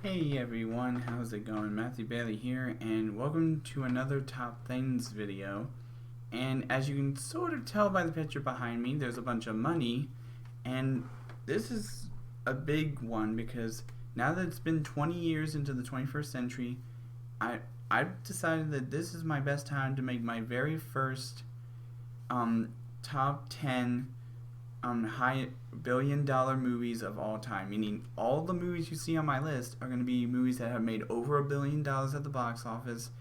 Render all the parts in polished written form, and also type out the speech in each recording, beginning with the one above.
Hey everyone, how's it going? Matthew Bailey here, and welcome to another Top Things video. And as you can sort of tell by the picture behind me, there's a bunch of money, and this is a big one because now that it's been 20 years into the 21st century, I've decided that this is my best time to make my very first top 10 high billion-dollar movies of all time, meaning all the movies you see on my list are going to be movies that have made over $1 billion at the box office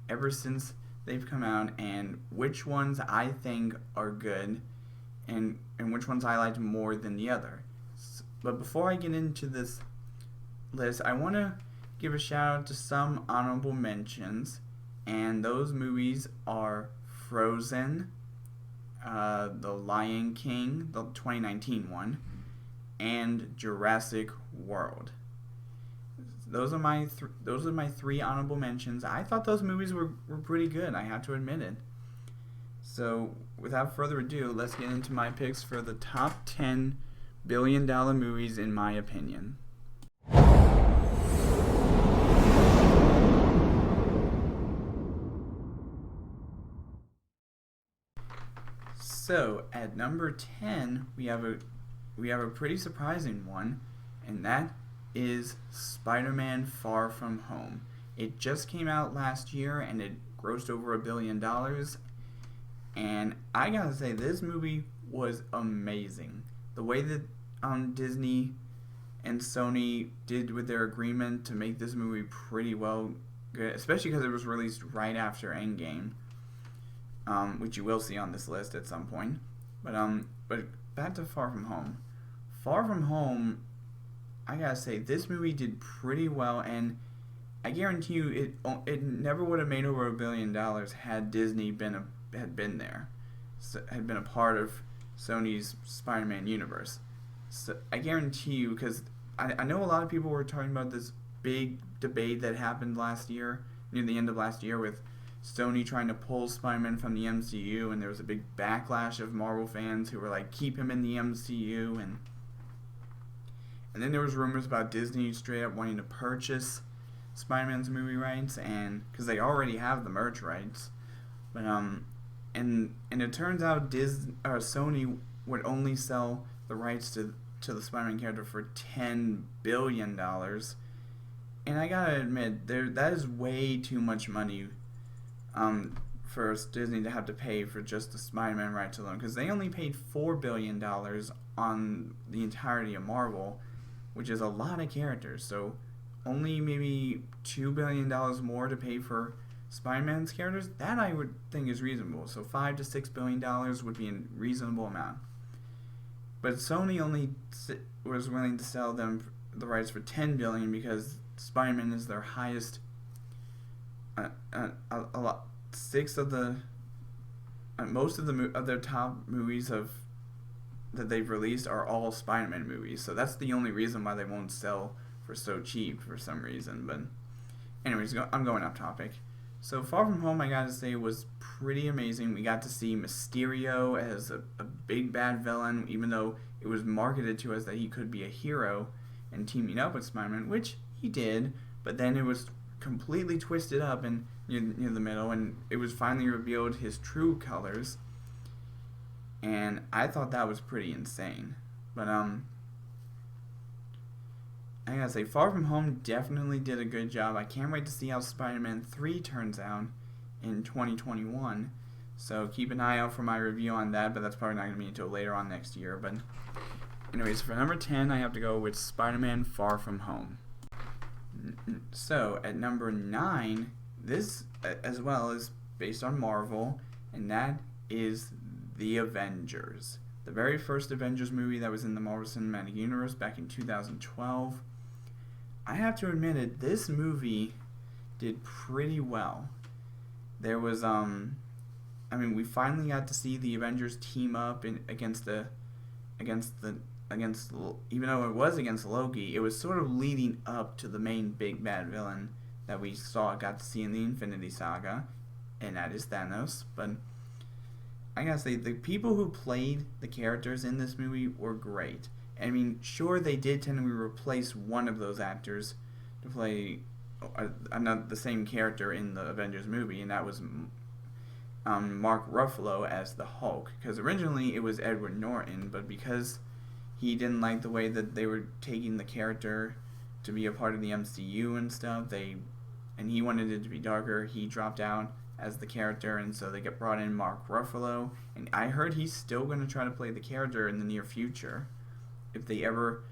ever since they've come out, and which ones I think are good and which ones I liked more than the other. But before I get into this list, I want to give a shout out to some honorable mentions, and those movies are Frozen, The Lion King, the 2019 one, and Jurassic World. Those are my three honorable mentions. I thought those movies were pretty good, I have to admit it. So without further ado, let's get into my picks for the top 10 billion-dollar movies in my opinion. So at number 10, we have a pretty surprising one, and that is Spider-Man: Far From Home. It just came out last year, and it grossed over $1 billion. And I gotta say, this movie was amazing. The way that Disney and Sony did with their agreement to make this movie pretty well good, especially because it was released right after Endgame. Which you will see on this list at some point. But back to Far From Home. Far From Home, I gotta say, this movie did pretty well, and I guarantee you, it never would have made over $1 billion had Disney had been there, had been a part of Sony's Spider-Man universe. So I guarantee you, because I know a lot of people were talking about this big debate that happened last year, near the end of last year, with Sony trying to pull Spider-Man from the MCU, and there was a big backlash of Marvel fans who were like, keep him in the MCU, and then there was rumors about Disney straight up wanting to purchase Spider-Man's movie rights, and because they already have the merch rights, but and it turns out Sony would only sell the rights to the Spider-Man character for $10 billion, and I gotta admit, that is way too much money for Disney to have to pay for just the Spider-Man rights alone, because they only paid $4 billion on the entirety of Marvel, which is a lot of characters. So only maybe $2 billion more to pay for Spider-Man's characters, that I would think is reasonable. So $5 to $6 billion would be a reasonable amount. But Sony only was willing to sell them the rights for $10 billion because Spider-Man is their highest. Most of their top movies that they've released are all Spider-Man movies, so that's the only reason why they won't sell for so cheap for some reason. But anyways, I'm going off topic. So Far From Home, I gotta say, was pretty amazing. We got to see Mysterio as a big bad villain, even though it was marketed to us that he could be a hero and teaming up with Spider-Man, which he did, but then it was completely twisted up and near the middle, and it was finally revealed his true colors, and I thought that was pretty insane. But I gotta say, Far From Home definitely did a good job. I can't wait to see how Spider-Man 3 turns out in 2021, so keep an eye out for my review on that, but that's probably not going to be until later on next year. But anyways, for number 10, I have to go with Spider-Man: Far From Home. So at number 9, this as well is based on Marvel, and that is The Avengers. The very first Avengers movie that was in the Marvel Cinematic Universe back in 2012. I have to admit it, this movie did pretty well. There was we finally got to see the Avengers team up against even though it was against Loki, it was sort of leading up to the main big bad villain that we got to see in the Infinity Saga, and that is Thanos. But I gotta say, the people who played the characters in this movie were great. I mean, sure, they did tend to replace one of those actors to play another the same character in the Avengers movie, and that was Mark Ruffalo as the Hulk. Because originally it was Edward Norton, but because he didn't like the way that they were taking the character to be a part of the MCU and stuff, and he wanted it to be darker, he dropped out as the character, and so they brought in Mark Ruffalo, and I heard he's still going to try to play the character in the near future if they ever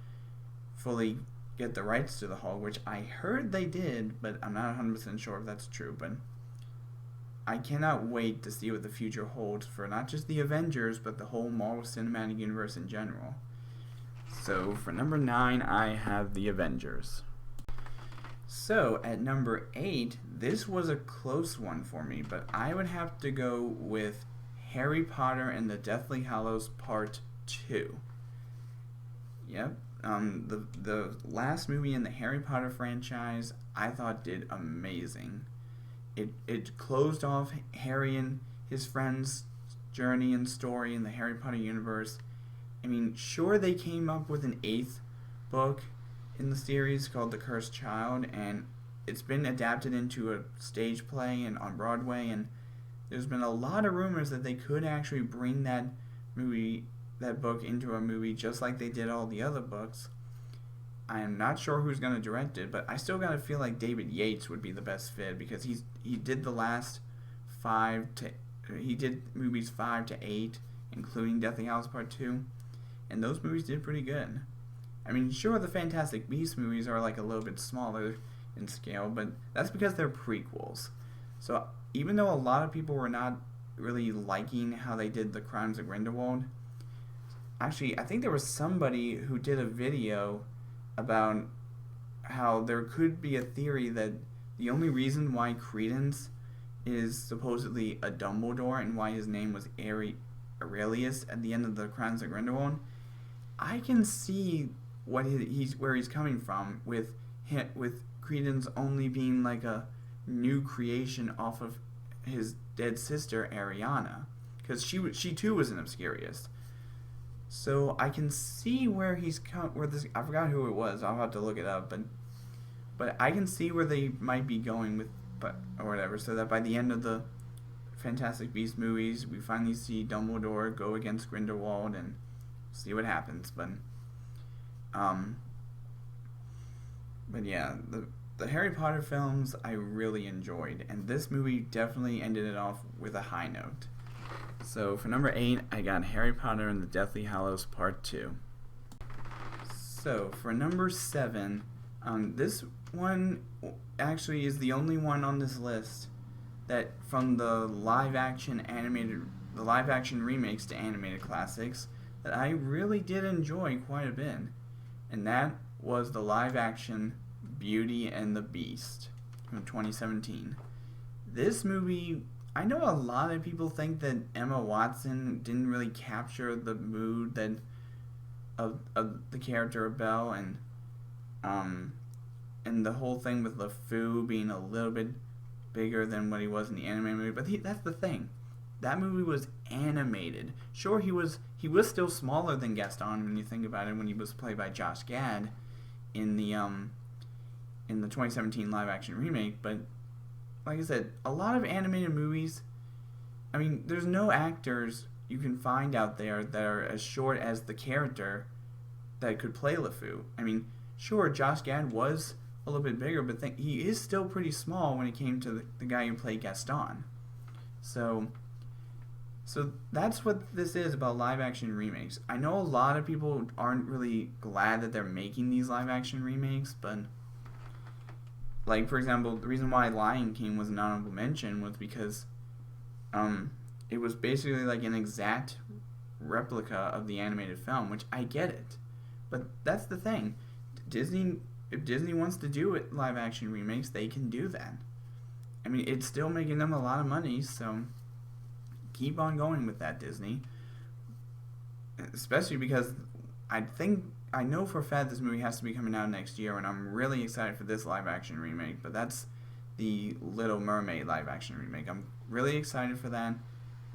fully get the rights to the Hulk, which I heard they did, but I'm not 100% sure if that's true. But I cannot wait to see what the future holds for not just the Avengers, but the whole Marvel Cinematic Universe in general. So for number 9, I have the Avengers. So at number 8, this was a close one for me, but I would have to go with Harry Potter and the Deathly Hallows Part 2. Yep. The last movie in the Harry Potter franchise, I thought did amazing. It closed off Harry and his friends' journey and story in the Harry Potter universe. I mean, sure, they came up with an 8th book in the series called The Cursed Child, and it's been adapted into a stage play and on Broadway, and there's been a lot of rumors that they could actually bring that book into a movie just like they did all the other books. I am not sure who's going to direct it, but I still gotta feel like David Yates would be the best fit, because he did the last he did movies 5 to 8, including Deathly Hallows Part 2, and those movies did pretty good. I mean, sure, the Fantastic Beasts movies are like a little bit smaller in scale, but that's because they're prequels. So even though a lot of people were not really liking how they did the Crimes of Grindelwald, actually, I think there was somebody who did a video about how there could be a theory that the only reason why Credence is supposedly a Dumbledore and why his name was Aurelius at the end of the Crimes of Grindelwald, I can see where he's coming from with Credence only being like a new creation off of his dead sister Ariana, because she too was an Obscurious. So I can see where I forgot who it was. I'll have to look it up, but I can see where they might be going with, or whatever. So that by the end of the Fantastic Beasts movies, we finally see Dumbledore go against Grindelwald and see what happens. But yeah, the Harry Potter films I really enjoyed, and this movie definitely ended it off with a high note. So for number 8, I got Harry Potter and the Deathly Hallows Part 2. So for number 7, this one actually is the only one on this list that from the live action remakes to animated classics that I really did enjoy quite a bit, and that was the live action Beauty and the Beast from 2017. This movie, I know a lot of people think that Emma Watson didn't really capture the mood of the character of Belle, and the whole thing with LeFou being a little bit bigger than what he was in the anime movie. But that's the thing, that movie was animated. Sure, he was still smaller than Gaston when you think about it, when he was played by Josh Gad in the 2017 live action remake, but like I said, a lot of animated movies, I mean, there's no actors you can find out there that are as short as the character that could play LeFou. I mean, sure, Josh Gad was a little bit bigger, but he is still pretty small when it came to the guy who played Gaston. So that's what this is about live action remakes. I know a lot of people aren't really glad that they're making these live action remakes, but like, for example, the reason why Lion King was an honorable mention was because it was basically like an exact replica of the animated film, which I get it. But that's the thing. If Disney wants to do it live action remakes, they can do that. I mean, it's still making them a lot of money, so keep on going with that, Disney. Especially because I know for a fact this movie has to be coming out next year, and I'm really excited for this live action remake, but that's the Little Mermaid live action remake. I'm really excited for that.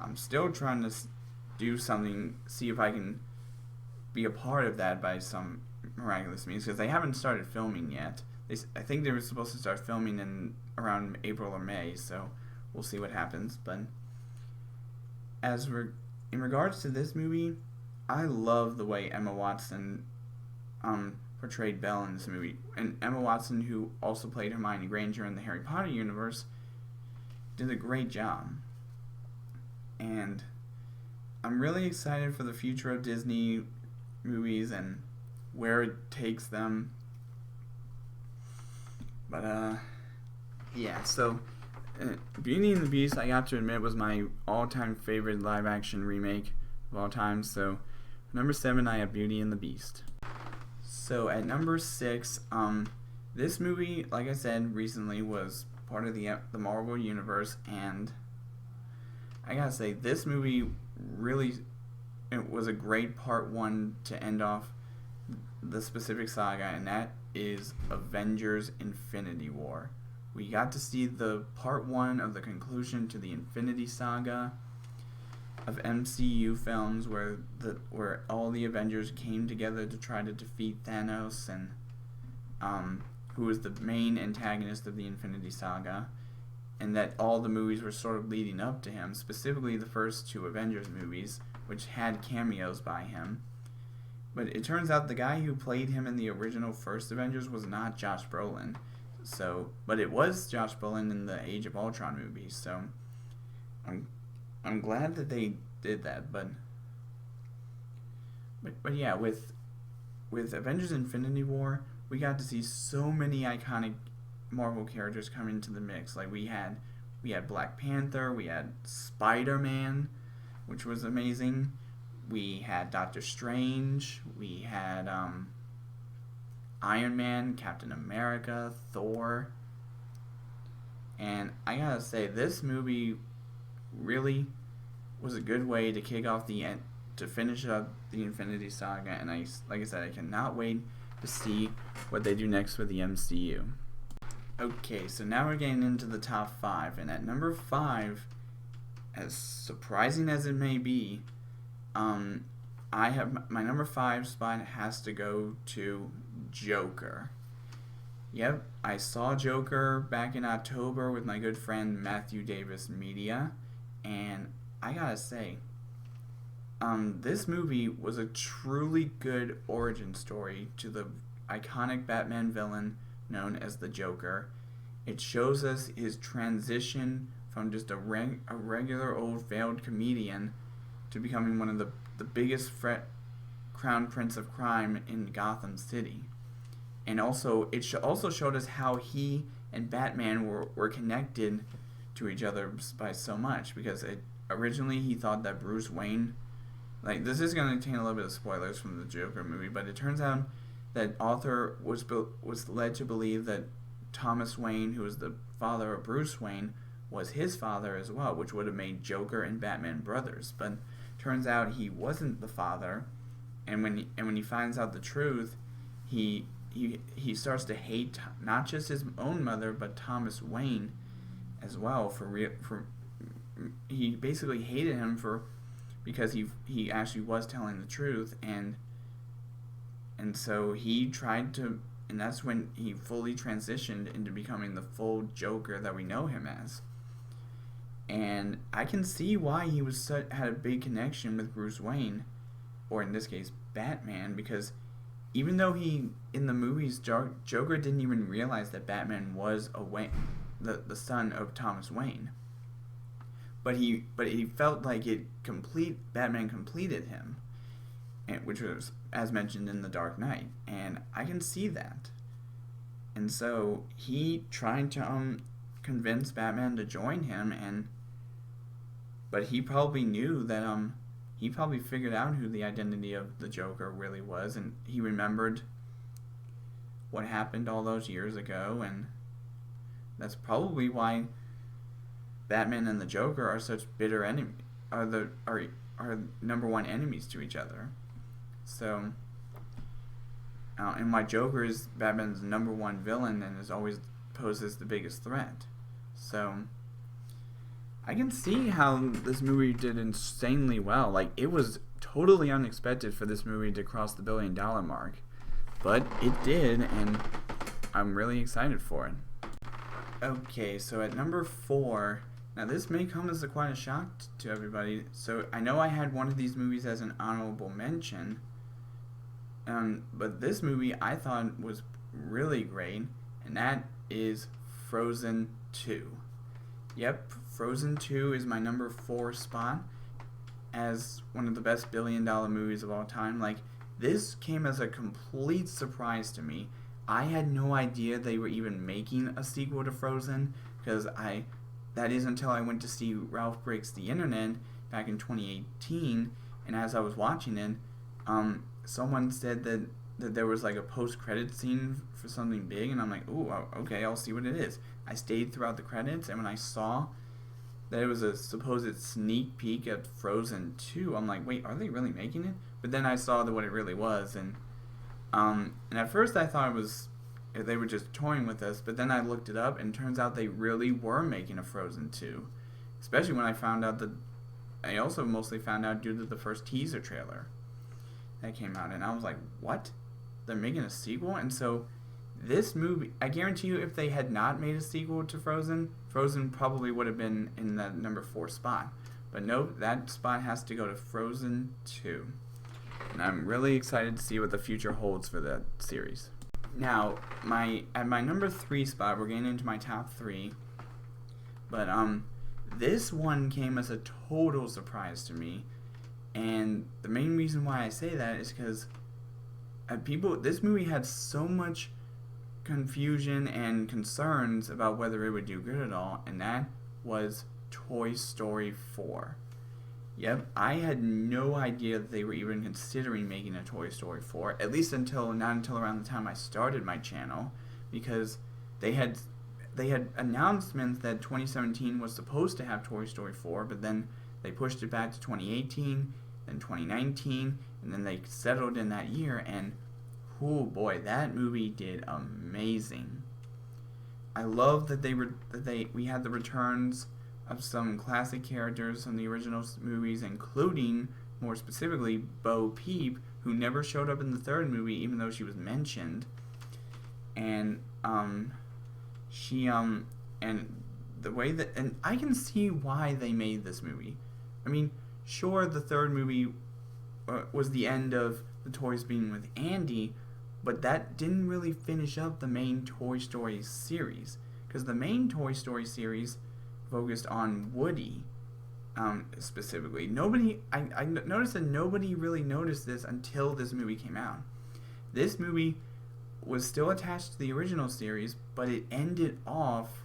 I'm still trying to do something, see if I can be a part of that by some miraculous means, because they haven't started filming yet. I think they were supposed to start filming in around April or May, so we'll see what happens. But in regards to this movie, I love the way Emma Watson portrayed Belle in this movie. And Emma Watson, who also played Hermione Granger in the Harry Potter universe, did a great job. And I'm really excited for the future of Disney movies and where it takes them. But, yeah, so Beauty and the Beast, I got to admit, was my all-time favorite live-action remake of all time. So, number 7, I have Beauty and the Beast. So, at number 6, this movie, like I said recently, was part of the Marvel Universe, and I gotta say, this movie really, it was a great part 1 to end off the specific saga, and that is Avengers Infinity War. We got to see the part 1 of the conclusion to the Infinity Saga of MCU films, where all the Avengers came together to try to defeat Thanos, and who was the main antagonist of the Infinity Saga, and that all the movies were sort of leading up to him, specifically the first 2 Avengers movies, which had cameos by him. But it turns out the guy who played him in the original first Avengers was not Josh Brolin. But it was Josh Brolin in the Age of Ultron movies. So I'm glad that they did that. But yeah, with Avengers Infinity War, we got to see so many iconic Marvel characters come into the mix. Like we had Black Panther, we had Spider-Man, which was amazing. We had Doctor Strange, we had Iron Man, Captain America, Thor. And I gotta say, this movie really was a good way to kick off to finish up the Infinity Saga. And like I said, I cannot wait to see what they do next with the MCU. Okay, so now we're getting into the top 5. And at number 5, as surprising as it may be, I have my number 5 spot has to go to Joker. Yep, I saw Joker back in October with my good friend Matthew Davis Media, and I gotta say, this movie was a truly good origin story to the iconic Batman villain known as the Joker. It shows us his transition from just a regular old failed comedian to becoming one of the biggest crown prince of crime in Gotham City. And also, it also showed us how he and Batman were connected to each other by so much, because originally he thought that Bruce Wayne, like, this is going to contain a little bit of spoilers from the Joker movie, but it turns out that author was led to believe that Thomas Wayne, who was the father of Bruce Wayne, was his father as well, which would have made Joker and Batman brothers. But turns out he wasn't the father, and when he finds out the truth, he starts to hate not just his own mother but Thomas Wayne as well. He basically hated him because he actually was telling the truth, and so he tried to, and that's when he fully transitioned into becoming the full Joker that we know him as. And I can see why he had a big connection with Bruce Wayne, or in this case, Batman, because even though in the movies, Joker didn't even realize that Batman was the son of Thomas Wayne. But he felt like Batman completed him, which was, as mentioned, in The Dark Knight. And I can see that. And so he tried to convince Batman to join him, but he probably knew that he probably figured out who the identity of the Joker really was, and he remembered what happened all those years ago, and that's probably why Batman and the Joker are such bitter enemies, are number one enemies to each other. So, and why Joker is Batman's number one villain and is always poses the biggest threat. So, I can see how this movie did insanely well. Like, it was totally unexpected for this movie to cross the $1 billion mark, but it did, and I'm really excited for it. Okay, so at number 4, now this may come as quite a shock to everybody. So I know I had one of these movies as an honorable mention, but this movie I thought was really great, and that is Frozen 2. Yep, Frozen 2 is my number 4 spot as one of the best billion-dollar movies of all time. Like, this came as a complete surprise to me. I had no idea they were even making a sequel to Frozen, because that is until I went to see Ralph Breaks the Internet back in 2018, and as I was watching it, someone said that there was like a post-credit scene for something big, and I'm like, ooh, okay, I'll see what it is. I stayed throughout the credits, and when I saw that it was a supposed sneak peek at Frozen 2, I'm like, wait, are they really making it? But then I saw what it really was, and at first I thought they were just toying with us, but then I looked it up, and it turns out they really were making a Frozen 2. Especially when I found out I also mostly found out due to the first teaser trailer that came out, and I was like, what? They're making a sequel? And so this movie, I guarantee you, if they had not made a sequel to Frozen probably would have been in the number 4 spot. But nope, that spot has to go to Frozen 2. And I'm really excited to see what the future holds for that series. Now, at my number 3 spot, we're getting into my top 3. But this one came as a total surprise to me. And the main reason why I say that is because this movie had so much confusion and concerns about whether it would do good at all, and that was Toy Story 4. Yep, I had no idea that they were even considering making a Toy Story 4, at least not until around the time I started my channel, because they had announcements that 2017 was supposed to have Toy Story 4, but then they pushed it back to 2018, then 2019, and then they settled in that year, and oh boy, that movie did amazing. I love that we had the returns of some classic characters from the original movies, including, more specifically, Bo Peep, who never showed up in the third movie, even though she was mentioned. And and the way that, and I can see why they made this movie. I mean, sure, the third movie was the end of the toys being with Andy, but that didn't really finish up the main Toy Story series, because the main Toy Story series focused on Woody, specifically. I noticed that nobody really noticed this until this movie came out. This movie was still attached to the original series, but it ended off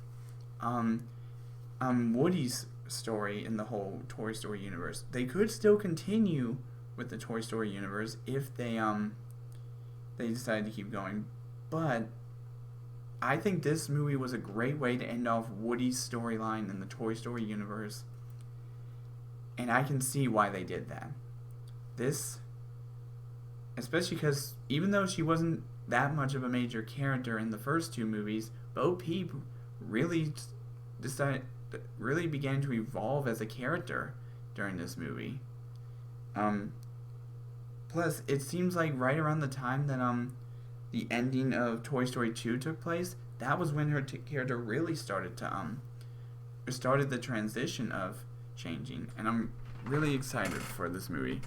Woody's story in the whole Toy Story universe. They could still continue with the Toy Story universe if they decided to keep going, but I think this movie was a great way to end off Woody's storyline in the Toy Story universe, and I can see why they did that. Especially because even though she wasn't that much of a major character in the first 2 movies, Bo Peep really began to evolve as a character during this movie. Plus, it seems like right around the time that the ending of Toy Story 2 took place, that was when her character really started the transition of changing, and I'm really excited for this movie.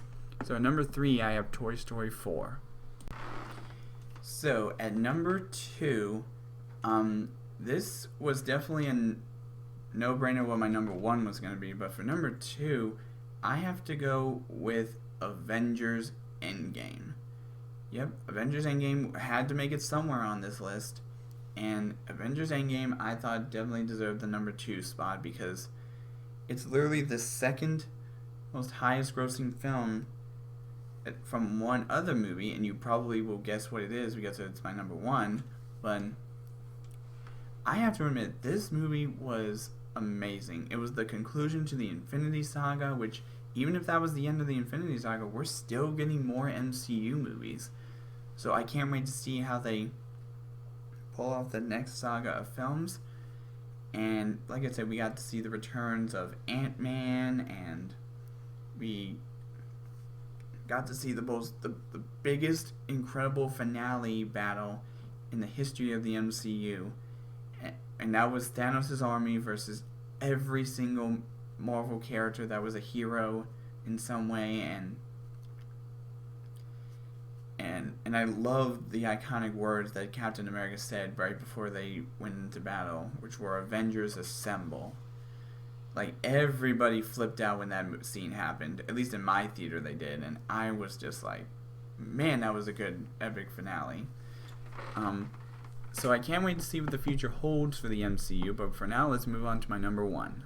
So at number 3, I have Toy Story 4. So at number 2, this was definitely a no-brainer what my number 1 was going to be, but for number 2, I have to go with Avengers Endgame. Yep, Avengers Endgame had to make it somewhere on this list, and Avengers Endgame I thought definitely deserved the number 2 spot because it's literally the second most highest grossing film from one other movie, and you probably will guess what it is because it's my number 1, but I have to admit, this movie was amazing. It was the conclusion to the Infinity Saga, which, even if that was the end of the Infinity Saga, we're still getting more MCU movies. So I can't wait to see how they pull off the next saga of films. And like I said, we got to see the returns of Ant-Man, and we got to see the biggest incredible finale battle in the history of the MCU, and that was Thanos' army versus every single Marvel character that was a hero in some way, and I love the iconic words that Captain America said right before they went into battle, which were "Avengers Assemble." Like, everybody flipped out when that scene happened. At least in my theater they did, and I was just like, man, that was a good epic finale. So I can't wait to see what the future holds for the MCU, but for now, let's move on to my number one.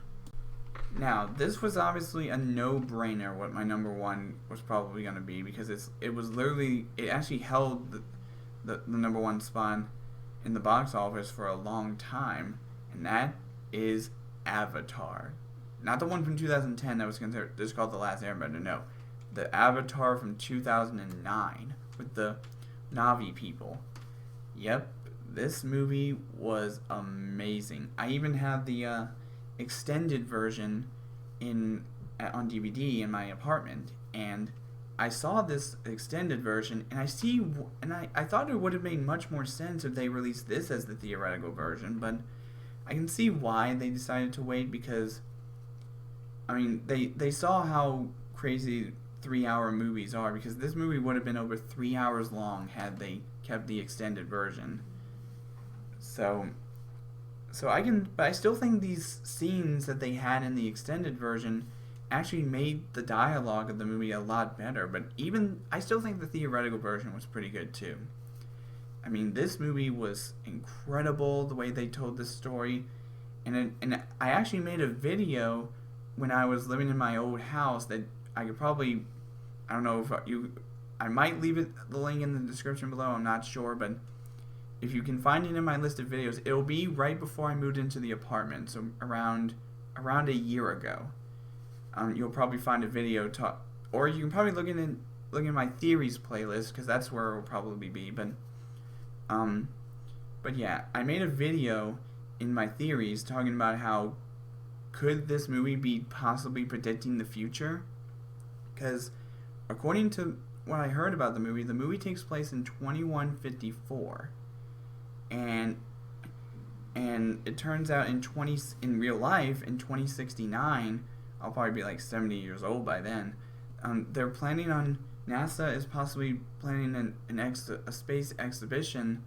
Now, this was obviously a no-brainer what my number one was probably going to be, because it actually held the number one spot in the box office for a long time, and that is Avatar. Not the one from 2010 that was considered just called The Last Airbender, no. The Avatar from 2009 with the Na'vi people. Yep, this movie was amazing. I even have the extended version on DVD in my apartment, and I saw this extended version, and I thought it would have made much more sense if they released this as the theoretical version, but I can see why they decided to wait, because I mean they saw how crazy 3-hour movies are, because this movie would have been over 3 hours long had they kept the extended version. But I still think these scenes that they had in the extended version actually made the dialogue of the movie a lot better. But I still think the theoretical version was pretty good too. I mean, this movie was incredible, the way they told this story, and I actually made a video when I was living in my old house that I could probably, I don't know I might leave the link in the description below. I'm not sure, but if you can find it in my list of videos, it'll be right before I moved into the apartment, so around a year ago. You'll probably find a video or you can probably look in my theories playlist, because that's where it'll probably be. But yeah, I made a video in my theories talking about how could this movie be possibly predicting the future, because according to what I heard about the movie takes place in 2154. And it turns out in real life, in 2069, I'll probably be like 70 years old by then. They're planning on, NASA is possibly planning a space exhibition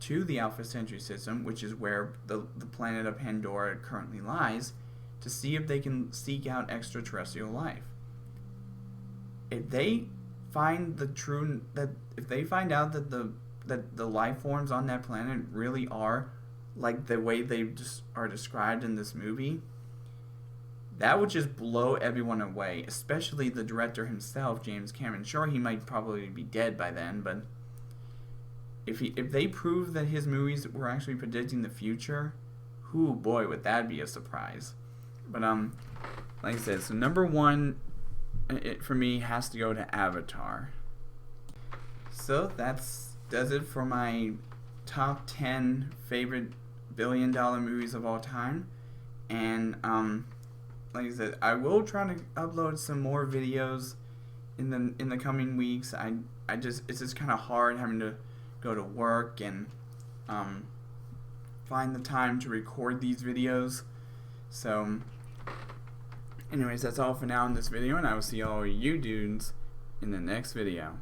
to the Alpha Centauri system, which is where the planet of Pandora currently lies, to see if they can seek out extraterrestrial life. If they find out that the life forms on that planet really are like the way they just are described in this movie, that would just blow everyone away, especially the director himself, James Cameron. Sure, he might probably be dead by then, but if they prove that his movies were actually predicting the future, whoo boy, would that be a surprise. But like I said, so number one for me has to go to Avatar. So does it for my top 10 favorite billion-dollar movies of all time. And like I said, I will try to upload some more videos in the coming weeks. It's just kind of hard having to go to work and find the time to record these videos. So anyways, that's all for now in this video, and I will see all you dudes in the next video.